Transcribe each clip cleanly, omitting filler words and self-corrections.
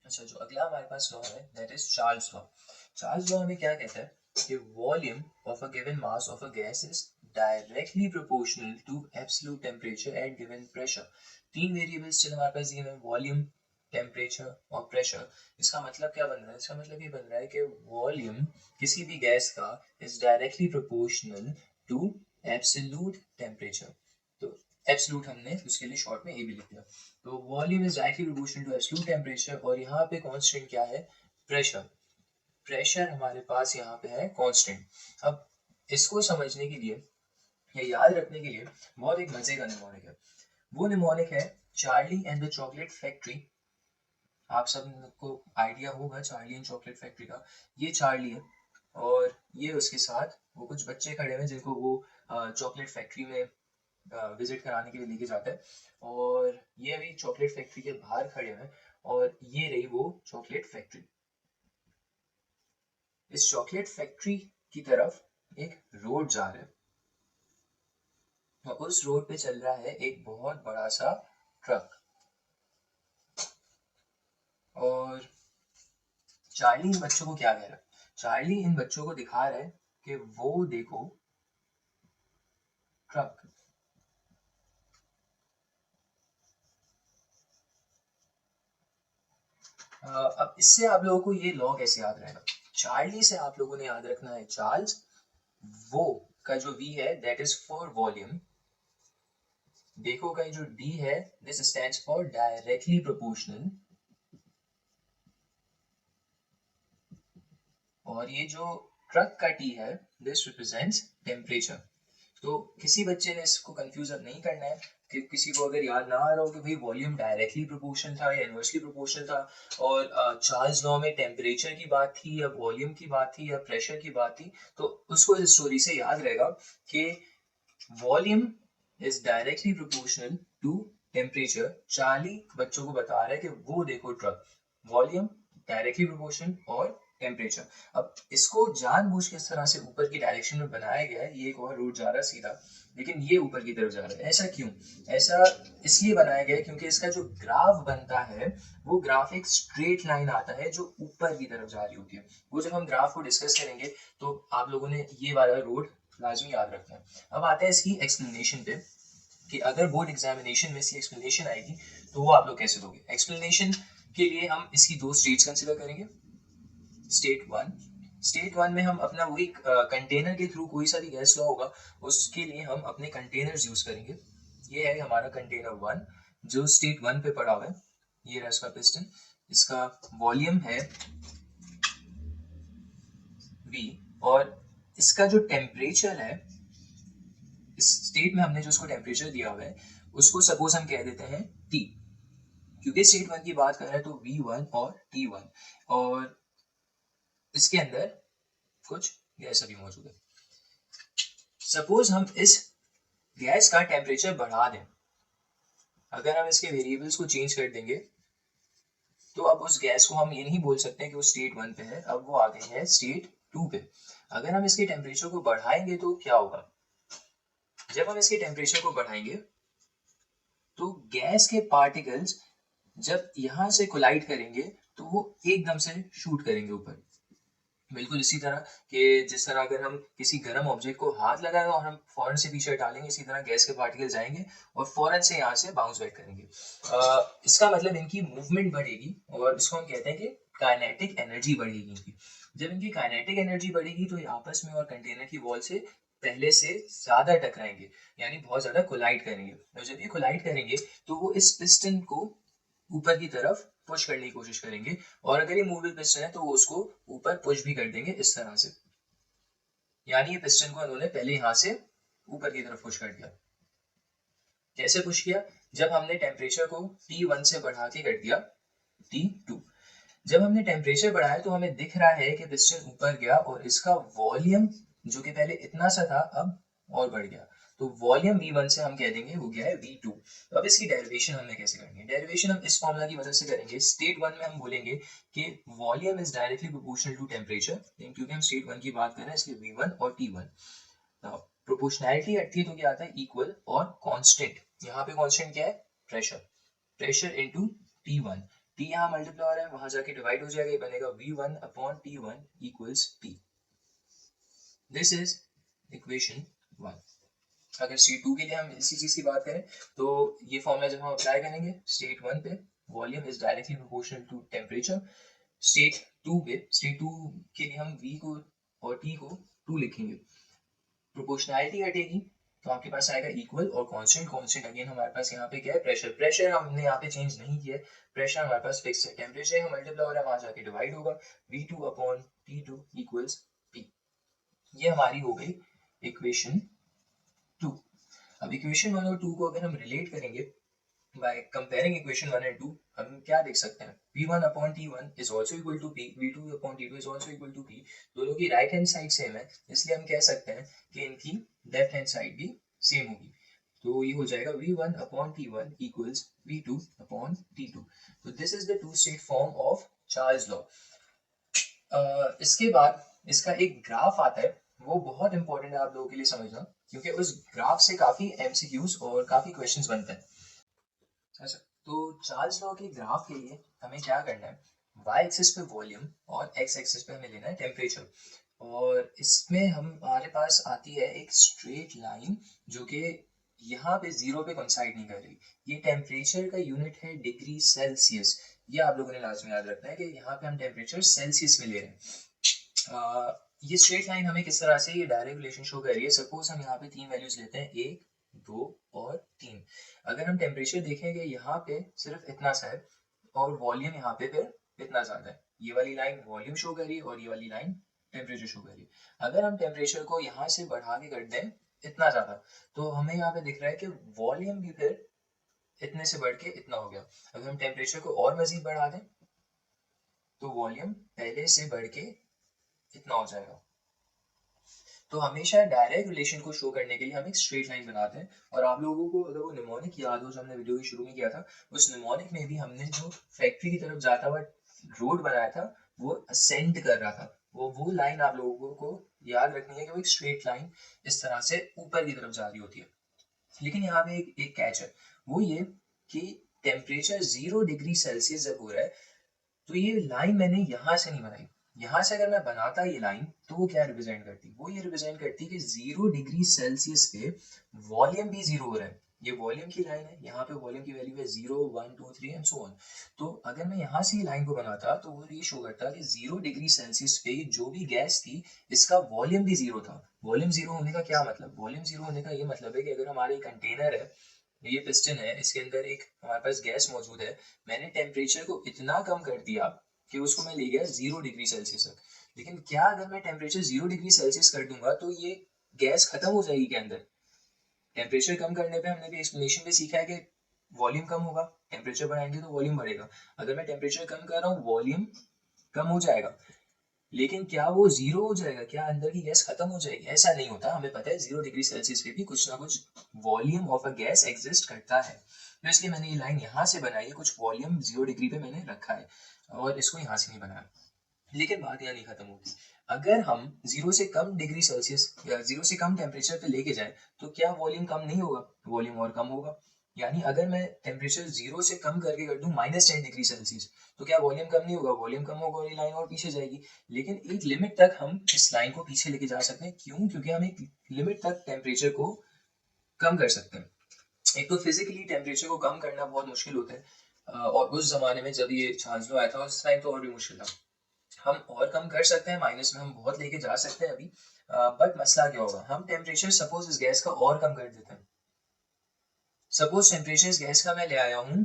अच्छा, जो अगला हमारे पास लॉ है that is Charles law. Charles law हमें क्या कहता है कि volume of a given mass of a gas is directly proportional to absolute temperature at given pressure. तीन वेरिएबल्स चल हमारे पास दिए हैं, वॉल्यूम, टेम्परेचर और प्रेशर। इसका मतलब क्या बन रहा है? इसका मतलब ये बन रहा है कि वॉल्यूम किसी भी गैस का is directly proportional to absolute temperature. तो एब्सोल्यूट हमने उसके लिए शॉर्ट में ए भी लिख दिया। तो volume is directly proportional to absolute temperature, और यहाँ पे कांस्टेंट क्या है? प्रेशर। प्रेशर हमारे पास यहाँ पे है कांस्टेंट। अब इसको समझने के लिए या याद रखने के लिए बहुत एक मजे का निमोनिक है। वो निमोनिक है Charlie and the chocolate factory. आप सबको आइडिया होगा चार्ली एंड चॉकलेट फैक्ट्री का। ये चार्ली है और ये उसके साथ वो कुछ बच्चे खड़े हैं जिनको वो चॉकलेट फैक्ट्री में विजिट कराने के लिए लेके जाता है। और ये अभी चॉकलेट फैक्ट्री के बाहर खड़े हैं और ये रही वो चॉकलेट फैक्ट्री। इस चॉकलेट फैक्ट्री की तरफ एक रोड जा रहा है और उस रोड पे चल रहा है एक बहुत बड़ा सा ट्रक। और चार्ली इन बच्चों को क्या कह रहा है? चार्ली इन बच्चों को दिखा रहा है कि वो देखो ट्रक। अब इससे आप लोगों को ये लॉ कैसे याद रहेगा? चार्ली से आप लोगों ने याद रखना है चार्ल्स। वो का जो वी है दैट इज फॉर वॉल्यूम। देखो का जो डी है this stands for directly proportional. और ये जो ट्रक का टी है दिस रिप्रेजेंट्स टेम्परेचर। तो किसी बच्चे ने इसको कंफ्यूज अब नहीं करना है कि किसी को अगर याद ना आ रहा हो कि भाई वॉल्यूम डायरेक्टली प्रोपोर्शनल था या इनवर्सली प्रोपोर्शनल था और चार्ल्स लॉ में टेम्परेचर की बात थी या वॉल्यूम की बात थी या प्रेशर की बात थी, तो उसको इस स्टोरी से याद रहेगा कि volume is directly proportional to temperature. Charlie बच्चों को बता रहा है कि वो देखो ट्रक, वॉल्यूम डायरेक्टली प्रोपोर्शनल और टेम्परेचर। अब इसको जानबूझ के इस तरह से ऊपर की डायरेक्शन में बनाया गया है। ये एक और रूट जा रहा है सीधा, लेकिन ये ऊपर की तरफ जा रहा है। ऐसा क्यों? ऐसा इसलिए बनाया गया है क्योंकि इसका जो ग्राफ बनता है वो ग्राफ एक स्ट्रेट लाइन आता है जो ऊपर की तरफ जा रही होती है। वो जब हम ग्राफ को डिस्कस करेंगे तो आप लोगों ने ये वाला रूट लाजमी याद रखना है। अब आते हैं इसकी एक्सप्लेनेशन पे कि अगर बोर्ड एग्जामिनेशन में इसकी एक्सप्लेनेशन आएगी तो वो आप लोग कैसे दोगे। एक्सप्लेनेशन के लिए हम इसकी दो स्टेट्स कंसिडर करेंगे। स्टेट वन, स्टेट वन में हम अपना वही कंटेनर के थ्रू कोई सा भी गैस लॉ होगा उसके लिए हम अपने कंटेनर्स यूज करेंगे। ये है हमारा कंटेनर वन जो स्टेट वन पे पड़ा हुआ है। ये रहा इसका पिस्टन, इसका वॉल्यूम है V और इसका जो टेम्परेचर है इस स्टेट में हमने जो उसको टेम्परेचर दिया हुआ है उसको सपोज हम कह देते हैं T, क्योंकि स्टेट वन की बात कर रहे हैं तो V1 और T1 और इसके अंदर कुछ गैस अभी मौजूद है। सपोज हम इस गैस का टेम्परेचर बढ़ा दें, अगर हम इसके वेरिएबल्स को चेंज कर देंगे तो अब उस गैस को हम ये नहीं बोल सकते कि वो स्टेट वन पे है, अब वो आ गई है स्टेट टू पे। अगर हम इसके टेम्परेचर को बढ़ाएंगे तो क्या होगा? जब हम इसके टेम्परेचर को बढ़ाएंगे तो गैस के पार्टिकल्स जब यहाँ से कोलाइड करेंगे तो वो एकदम से शूट करेंगे ऊपर। बिल्कुल इसी तरह कि जिस तरह अगर हम किसी गर्म ऑब्जेक्ट को हाथ लगाए और हम फौरन से पीछे हटालेंगे, इसी तरह गैस के पार्टिकल जाएंगे और फौरन से यहाँ से बाउंस बैक करेंगे। इसका मतलब इनकी मूवमेंट बढ़ेगी और इसको हम कहते हैं कि काइनेटिक एनर्जी बढ़ेगी इनकी। जब इनकी काइनेटिक एनर्जी बढ़ेगी तो ये आपस में और कंटेनर की वॉल से पहले से ज्यादा टकराएंगे, यानी बहुत ज्यादा कोलाइड करेंगे। और जब ये कोलाइड करेंगे तो वो इस पिस्टन को ऊपर की तरफ पुश करने की कोशिश करेंगे और अगर ये मूवेबल पिस्टन है तो वो उसको ऊपर पुश भी कर देंगे इस तरह से। यानी ये पिस्टन को उन्होंने पहले यहां से ऊपर की तरफ पुश कर दिया। कैसे पुश किया? जब हमने टेम्परेचर को T1 से बढ़ा के कर दिया T2। जब हमने टेम्परेचर बढ़ाया तो हमें दिख रहा है कि पिस्टन ऊपर गया और इसका वॉल्यूम जो कि पहले इतना सा था अब और बढ़ गया। तो वॉल्यूम V1 से हम कह देंगे हो गया है V2। तो अब इसकी डेरिवेशन हमने कैसे करनी है? डेरिवेशन हम इस फॉर्मूला की मदद से करेंगे। स्टेट वन में हम बोलेंगे कि volume is directly proportional to temperature, क्योंकि हम स्टेट वन की बात कर रहे हैं इसलिए V1 और T1। प्रोपोर्शनैलिटी अर्थी तो क्या आता है? इक्वल और कांस्टेंट। यहाँ पे कांस्टेंट क्या है? Pressure. Pressure into T1। T यहाँ मल्टीप्लाई हो रहा है, वहां जाके डिवाइड हो जाएगा, ये बनेगा V1/T1 equals P। This is equation 1। अगर स्टेट 2 के लिए हम इसी चीज की बात करें तो ये फॉर्मूला जब हम अप्लाई करेंगे स्टेट 1 पे, volume is directly proportional to temperature. State 2 के लिए हम V को और T को 2 लिखेंगे, प्रोपोर्शनैलिटी हटेगी तो आपके पास आएगा इक्वल और कांस्टेंट अगेन हमारे पास यहाँ पे क्या है, प्रेशर हमने यहाँ पे चेंज नहीं किया है, प्रेशर हमारे पास फिक्स है, टेम्परेचर यहाँ मल्टीप्लाई हो रहा है, वहां जाके डिवाइड होगा, V2/T2 इक्वल्स P। ये हमारी हो गई इक्वेशन 2। अब इक्वेशन 1 और 2 को अगर हम रिलेट करेंगे बाय कंपेयरिंग इक्वेशन 1 एंड 2, हम क्या देख सकते हैं, V1/T1 is also equal to P, V2/T2 is also equal to P। दोनों की राइट हैंड साइड सेम है, इसलिए हम कह सकते हैं कि इनकी लेफ्ट हैंड साइड भी सेम होगी। तो ये हो जाएगा V1/T1 इक्वल्स V2/T2। तो this is the two state form of Charles law. इसके बाद इसका एक ग्राफ आता है, वो बहुत इंपॉर्टेंट है आप लोगों के लिए समझना, क्योंकि उस ग्राफ से काफी एमसीक्यूज और काफी क्वेश्चंस बनते हैं। अच्छा, तो चार्ल्स लॉ के ग्राफ के लिए हमें क्या करना है, y एक्सिस पे वॉल्यूम और x एक्सिस पे हमें लेना है टेम्परेचर, और इसमें हमारे पास आती है एक स्ट्रेट लाइन जो कि यहाँ पे जीरो पे कोइंसाइड नहीं कर रही। ये टेम्परेचर का यूनिट है डिग्री सेल्सियस, ये आप लोगों ने लाजमी याद रखना है कि यहाँ पे हम टेम्परेचर सेल्सियस में ले रहे हैं। ये स्ट्रेट लाइन हमें किस तरह से ये डायरेक्ट रिलेशन शो कर रही है, सपोज हम यहाँ पे 3 वैल्यूज लेते हैं, 1, 2 और 3। अगर हम टेम्परेचर देखेंगे यहाँ पे सिर्फ इतना सा है और वॉल्यूम यहाँ पे फिर इतना ज्यादा है, ये वाली लाइन वॉल्यूम शो कर रही है और ये वाली लाइन टेम्परेचर शो कर रही है। अगर हम टेम्परेचर को यहाँ से बढ़ा के कर दें इतना ज्यादा, तो हमें यहाँ पे दिख रहा है कि वॉल्यूम भी फिर इतने से बढ़ के इतना हो गया। अगर हम टेम्परेचर को और मजीद बढ़ा दें तो वॉल्यूम पहले से बढ़ के इतना हो जाएगा। तो हमेशा डायरेक्ट रिलेशन को शो करने के लिए हम एक स्ट्रेट लाइन बनाते हैं। और आप लोगों को अगर वो निमोनिक याद हो जो हमने वीडियो के शुरू में किया था, उस निमोनिक में भी हमने जो फैक्ट्री की तरफ जाता हुआ रोड बनाया था वो असेंड कर रहा था, वो लाइन आप लोगों को याद रखनी है कि वो एक स्ट्रेट लाइन इस तरह से ऊपर की तरफ जा रही होती है। लेकिन यहाँ पे एक कैच है, वो ये कि टेम्परेचर 0 डिग्री सेल्सियस जब हो रहा है तो ये लाइन मैंने यहाँ से नहीं बनाई, यहाँ से अगर मैं बनाता ये लाइन तो वो क्या रिप्रेजेंट करती, वो ये रिप्रेजेंट करती कि 0 डिग्री सेल्सियस पे वॉल्यूम भी 0 हो रहा है। ये वॉल्यूम की लाइन है, यहाँ पे वॉल्यूम की वैल्यू है 0, 1, 2, 3 एंड सो ऑन। तो अगर मैं यहाँ से ये लाइन को बनाता तो वो ये शो करता कि 0 डिग्री सेल्सियस पे जो भी गैस थी इसका वॉल्यूम भी 0 था। वॉल्यूम 0 होने का क्या मतलब, वॉल्यूम 0 होने का ये मतलब है कि अगर हमारे कंटेनर है, ये पिस्टन है, इसके अंदर एक हमारे पास गैस मौजूद है, मैंने टेम्परेचर को इतना कम कर दिया कि उसको मैं ले गया 0 डिग्री सेल्सियस तक। लेकिन क्या अगर मैं टेम्परेचर 0 डिग्री सेल्सियस कर दूंगा तो ये गैस खत्म हो जाएगी के अंदर। टेम्परेचर कम करने पे हमने भी एक्सप्लेनेशन में सीखा है कि वॉल्यूम कम होगा, टेम्परेचर बढ़ाएंगे तो वॉल्यूम बढ़ेगा। अगर मैं टेम्परेचर कम कर रहा हूँ वॉल्यूम कम हो जाएगा, लेकिन क्या वो 0 हो जाएगा, क्या अंदर की गैस खत्म हो जाएगी? ऐसा नहीं होता। हमें पता है 0 डिग्री सेल्सियस पे भी कुछ ना कुछ volume of a gas exist करता है। तो इसलिए मैंने ये लाइन यहाँ से बनाई है, कुछ वॉल्यूम 0 डिग्री पे मैंने रखा है और इसको यहाँ से नहीं बनाया। लेकिन बात यहाँ नहीं खत्म होती, अगर हम 0 से कम डिग्री सेल्सियस या 0 से कम टेम्परेचर पे लेके जाए तो क्या वॉल्यूम कम नहीं होगा, वॉल्यूम और कम होगा। यानी अगर मैं टेम्परेचर 0 से कम करके कर दूं -10 डिग्री सेल्सियस तो क्या वॉल्यूम कम नहीं होगा, वॉल्यूम कम होगा और ये लाइन और पीछे जाएगी। लेकिन एक लिमिट तक हम इस लाइन को पीछे लेके जा सकते हैं, क्यों? क्योंकि हम एक लिमिट तक टेम्परेचर को कम कर सकते हैं। एक तो फिजिकली टेम्परेचर को कम करना बहुत मुश्किल होता है और उस जमाने में जब ये चार्ल्स लॉ आया था उस टाइम तो और भी मुश्किल था। हम और कम कर सकते हैं, माइनस में हम बहुत लेके जा सकते हैं अभी, बट मसला क्या होगा, हम टेम्परेचर सपोज इस गैस का और कम कर देते हैं। सपोज टेम्परेचर इस गैस का मैं ले आया हूँ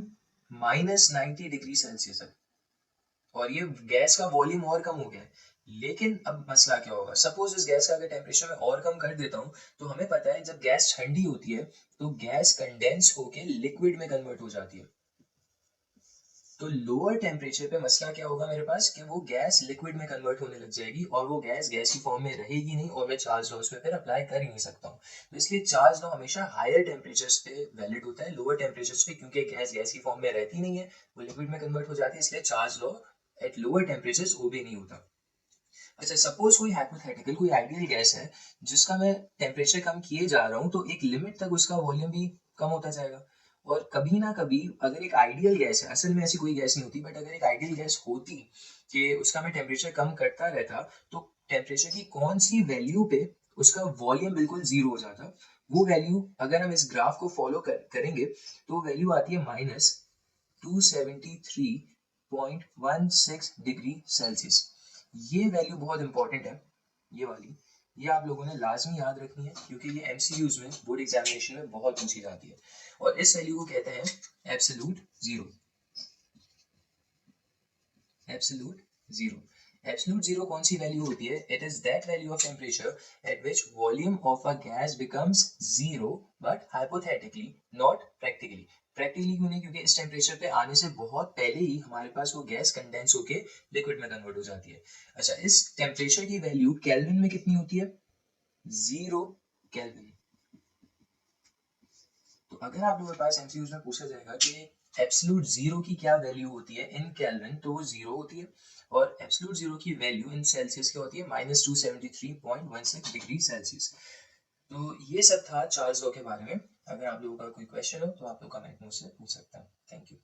-90 डिग्री सेल्सियस तक और ये गैस का वॉल्यूम और कम हो गया है। लेकिन अब मसला क्या होगा, सपोज इस गैस का अगर टेम्परेचर मैं और कम कर देता हूँ तो हमें पता है जब गैस ठंडी होती है तो गैस कंडेंस होके लिक्विड में कन्वर्ट हो जाती है। तो लोअर टेम्परेचर पे मसला क्या होगा मेरे पास कि वो गैस लिक्विड में कन्वर्ट होने लग जाएगी और वो गैस गैस की फॉर्म में रहेगी नहीं और मैं चार्ल्स लॉ उसमें फिर अप्लाई कर ही नहीं सकता हूँ। तो इसलिए चार्ल्स लॉ हमेशा हायर टेम्परेचर्स पे वैलिड होता है, लोअर टेम्परेचर्स पे क्योंकि गैस गैस की फॉर्म में रहती नहीं है, वो लिक्विड में कन्वर्ट हो जाती है, इसलिए Charles law at lower temperatures obey नहीं होता। अच्छा, सपोज कोई हाइपोथेटिकल कोई आइडियल गैस है जिसका मैं टेम्परेचर कम किए जा रहा हूँ तो एक लिमिट तक उसका वॉल्यूम भी कम होता जाएगा और कभी ना कभी अगर एक आइडियल गैस है, असल में ऐसी कोई गैस नहीं होती, बट अगर एक आइडियल गैस होती कि उसका मैं टेम्परेचर कम करता रहता, तो टेम्परेचर की कौन सी वैल्यू पे उसका वॉल्यूम बिल्कुल जीरो हो जाता, वो वैल्यू अगर हम इस ग्राफ को फॉलो करेंगे तो वैल्यू आती है -273.16 डिग्री सेल्सियस। ये वैल्यू बहुत इंपॉर्टेंट है, ये वाली, ये आप लोगों ने लाजमी याद रखनी है क्योंकि ये एमसीक्यूज में बोर्ड एग्जामिनेशन में बहुत पूछी जाती है। और इस वैल्यू को कहते हैं absolute zero. Absolute zero, absolute zero कौन सी वैल्यू होती है? It is that value of temperature at which volume of a gas becomes zero, but hypothetically, not practically. Practically क्यों नहीं? क्योंकि इस टेम्परेचर पे आने से बहुत पहले ही हमारे पास वो गैस कंडेंस होके लिक्विड में कन्वर्ट हो जाती है। अच्छा, इस टेम्परेचर की वैल्यू केल्विन में कितनी होती है? 0 केल्विन। तो अगर आप लोगों के पास एमसीक्यूज में पूछा जाएगा कि एब्सोल्यूट जीरो की क्या वैल्यू होती है इन केल्विन, तो वो जीरो होती है। और एब्सोल्यूट जीरो की वैल्यू इन सेल्सियस क्या होती है? -273.16 डिग्री सेल्सियस। तो ये सब था चार्ल्स लॉ के बारे में। अगर आप लोगों का कोई क्वेश्चन हो तो आप लोग कमेंट में मुझसे पूछ सकते हैं। Thank you.